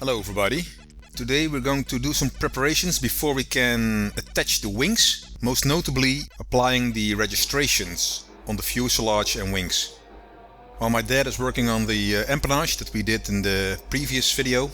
Hello everybody. Today we're going to do some preparations before we can attach the wings, most notably applying the registrations on the fuselage and wings. While my dad is working on the empennage that we did in the previous video,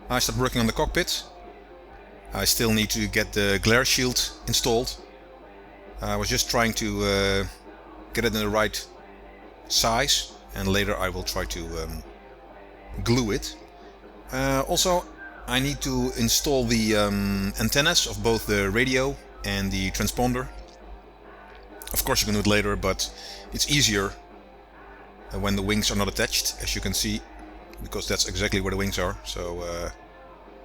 I started working on the cockpit. I still need to get the glare shield installed. I was just trying to get it in the right size, and later I will try to glue it. Also, I need to install the antennas of both the radio and the transponder. Of course you can do it later, but it's easier when the wings are not attached, as you can see, because that's exactly where the wings are. So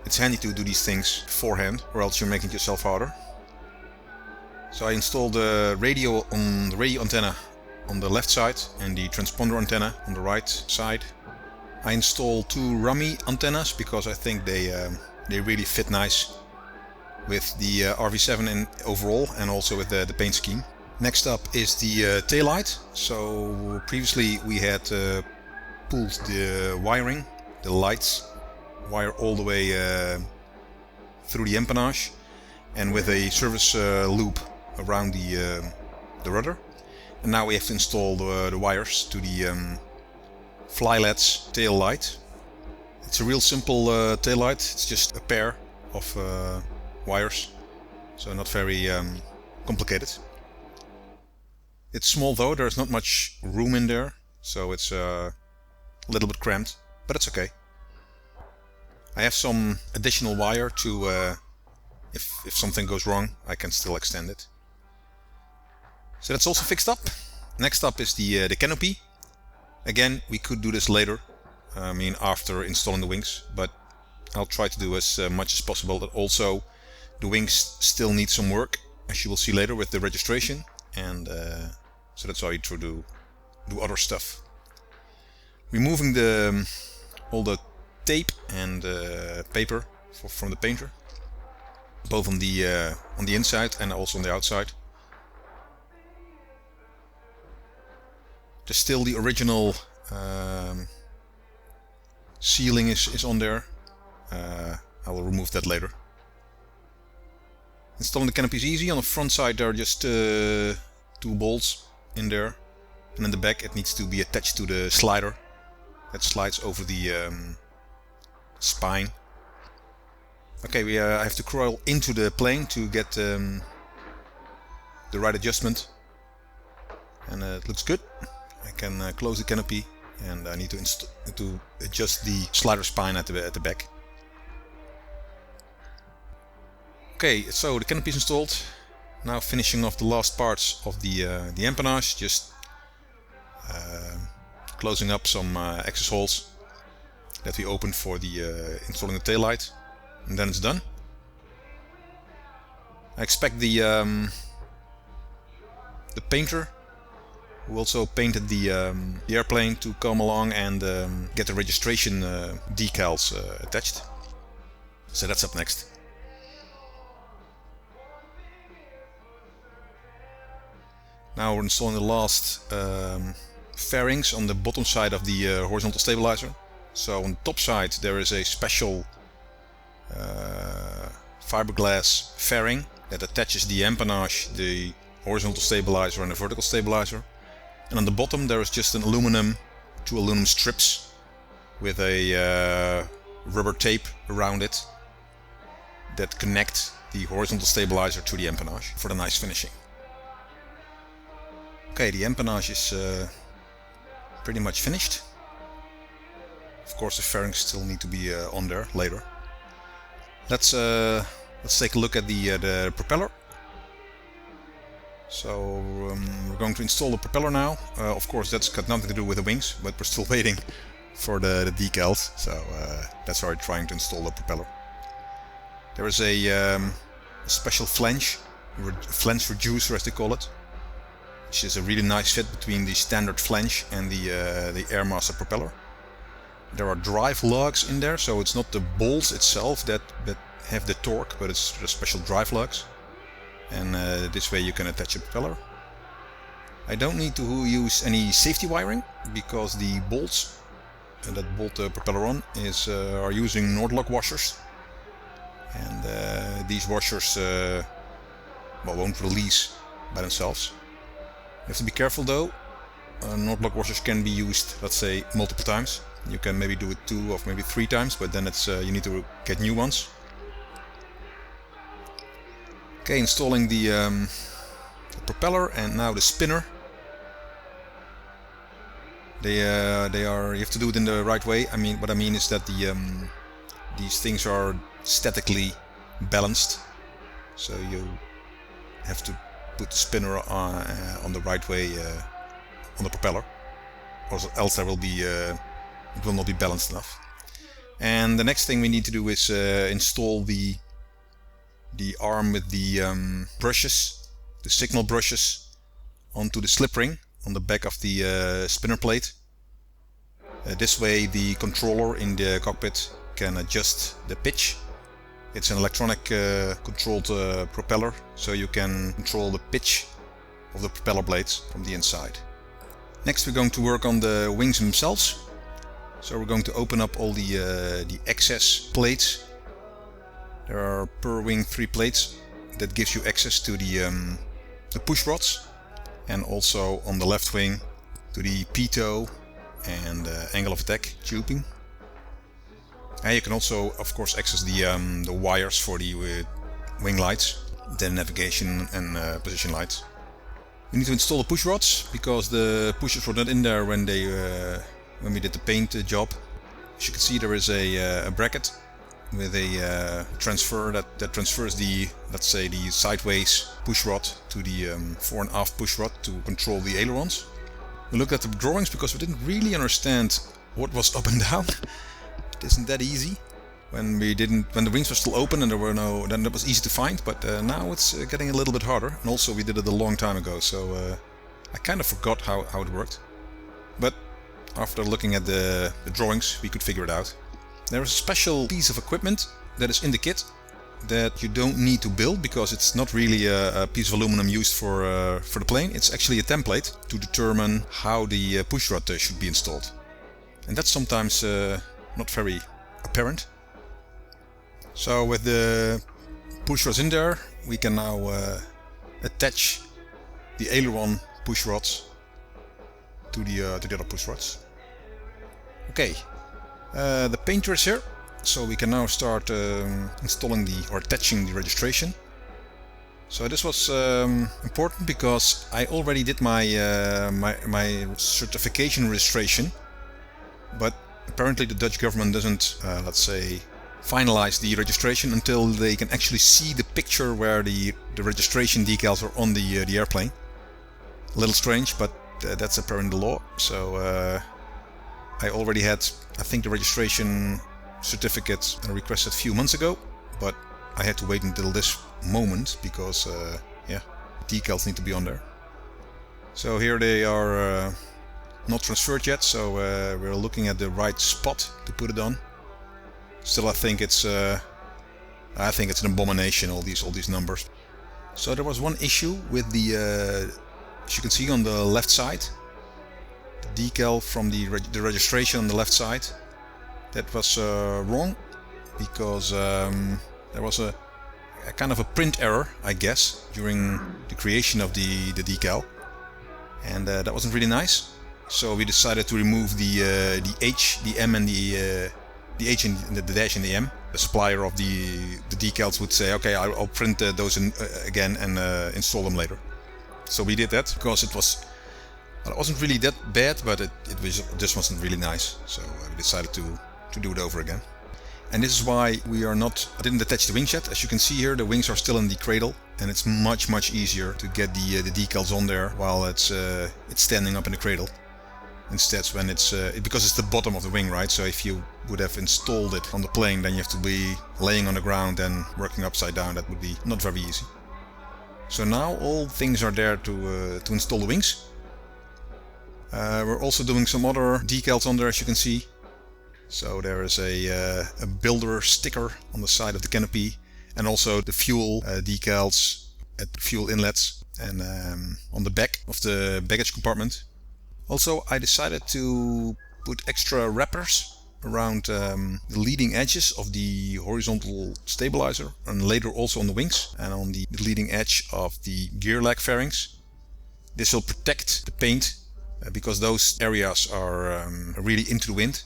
it's handy to do these things beforehand, or else you're making it yourself harder. So I installed the radio antenna on the left side and the transponder antenna on the right side. I installed two rummy antennas because I think they really fit nice with the RV-7 overall, and also with the paint scheme. Next up is the taillight. So previously we had pulled the wiring, the lights wire all the way through the empennage, and with a service loop around the rudder. And now we have to install the wires to the Flylet's tail light. It's a real simple tail light. It's just a pair of wires, so not very complicated. It's small though, there's not much room in there, so it's a little bit cramped, but it's okay. I have some additional wire to, if something goes wrong, I can still extend it. So that's also fixed up. Next up is the canopy. Again, we could do this later, after installing the wings, but I'll try to do as much as possible. But also, the wings still need some work, as you will see later with the registration, and so that's why I try to do other stuff. Removing all the tape and paper from the painter, both on the inside and also on the outside. There's still the original sealing is on there. I will remove that later. Installing the canopy is easy. On the front side there are just two bolts in there, and in the back it needs to be attached to the slider that slides over the spine. Okay, I have to crawl into the plane to get the right adjustment, and it looks good. I can close the canopy, and I need to adjust the slider spine at the back. Okay, so the canopy is installed. Now finishing off the last parts of the empennage, just closing up some access holes that we opened for the installing the taillight, and then it's done. I expect the painter, who also painted the airplane, to come along and get the registration decals attached. So that's up next. Now we're installing the last fairings on the bottom side of the horizontal stabilizer. So on the top side there is a special fiberglass fairing that attaches the empennage, the horizontal stabilizer and the vertical stabilizer. And on the bottom there is just two aluminum strips with a rubber tape around it that connect the horizontal stabilizer to the empennage for the nice finishing. Okay, the empennage is pretty much finished. Of course the fairings still need to be on there later. Let's take a look at the propeller. So we're going to install the propeller now. Of course that's got nothing to do with the wings, but we're still waiting for the decals, so that's why we're trying to install the propeller. There is a special flange reducer, as they call it, which is a really nice fit between the standard flange and the Airmaster propeller. There are drive lugs in there, so it's not the bolts itself that have the torque, but it's the special drive lugs. And this way you can attach a propeller. I don't need to use any safety wiring because the bolts that bolt the propeller on are using Nordlock washers, and these washers won't release by themselves. You have to be careful though. Nordlock washers can be used, let's say, multiple times. You can maybe do it 2 or maybe 3 times, but then you need to get new ones. Okay, installing the propeller and now the spinner. You have to do it in the right way. What I mean is that these things are statically balanced, so you have to put the spinner on the right way on the propeller, or else it will not be balanced enough. And the next thing we need to do is install the arm with the brushes, the signal brushes, onto the slip ring on the back of the spinner plate. This way the controller in the cockpit can adjust the pitch. It's an electronic controlled propeller, so you can control the pitch of the propeller blades from the inside. Next we're going to work on the wings themselves. So we're going to open up all the access plates. There are per wing 3 plates. That gives you access to the push rods, and also on the left wing to the pitot and angle of attack tubing. And you can also, of course, access the wires for the wing lights, the navigation and position lights. We need to install the push rods because the pushers were not in there when we did the paint job. As you can see, there is a bracket with a transfer that transfers let's say the sideways push rod to the fore and aft push rod to control the ailerons. We looked at the drawings because we didn't really understand what was up and down. It isn't that easy. When the wings were still open and then that was easy to find, but now it's getting a little bit harder. And also we did it a long time ago, so I kind of forgot how it worked. But after looking at the drawings, we could figure it out. There is a special piece of equipment that is in the kit that you don't need to build, because it's not really a piece of aluminum used for the plane. It's actually a template to determine how the push rod should be installed. And that's sometimes not very apparent. So with the push rods in there, we can now attach the aileron push rods to the other push rods. Okay, the painter is here, so we can now start installing or attaching the registration. So this was important because I already did my certification registration, but apparently the Dutch government doesn't, let's say, finalize the registration until they can actually see the picture where the registration decals are on the airplane. A little strange, but that's apparently the law. So I already had, I think, the registration certificate requested a few months ago, but I had to wait until this moment because decals need to be on there. So here they are not transferred yet, so we're looking at the right spot to put it on. Still, I think it's an abomination, all these numbers. So there was one issue with the, as you can see on the left side, the decal from the registration on the left side. That was wrong because there was a kind of a print error, I guess, during the creation of the decal, and that wasn't really nice. So we decided to remove the H, the M, and the H and the dash and the M. The supplier of the decals would say, okay, I'll print those in, again and install them later. So we did that because it wasn't really that bad, but it just wasn't really nice. So we decided to do it over again. And this is why I didn't attach the wings yet. As you can see here, the wings are still in the cradle, and it's much easier to get the decals on there while it's standing up in the cradle. Instead, when because it's the bottom of the wing, right? So if you would have installed it on the plane, then you have to be laying on the ground and working upside down. That would be not very easy. So now all things are there to install the wings. We're also doing some other decals on there, as you can see. So there is a builder sticker on the side of the canopy, and also the fuel decals at the fuel inlets and on the back of the baggage compartment. Also, I decided to put extra wrappers around the leading edges of the horizontal stabilizer, and later also on the wings and on the leading edge of the gear lag fairings. This will protect the paint because those areas are really into the wind,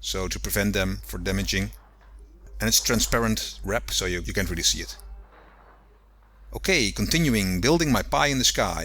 so to prevent them from damaging. And it's transparent wrap, so you can't really see it. Okay, continuing building my pie in the sky.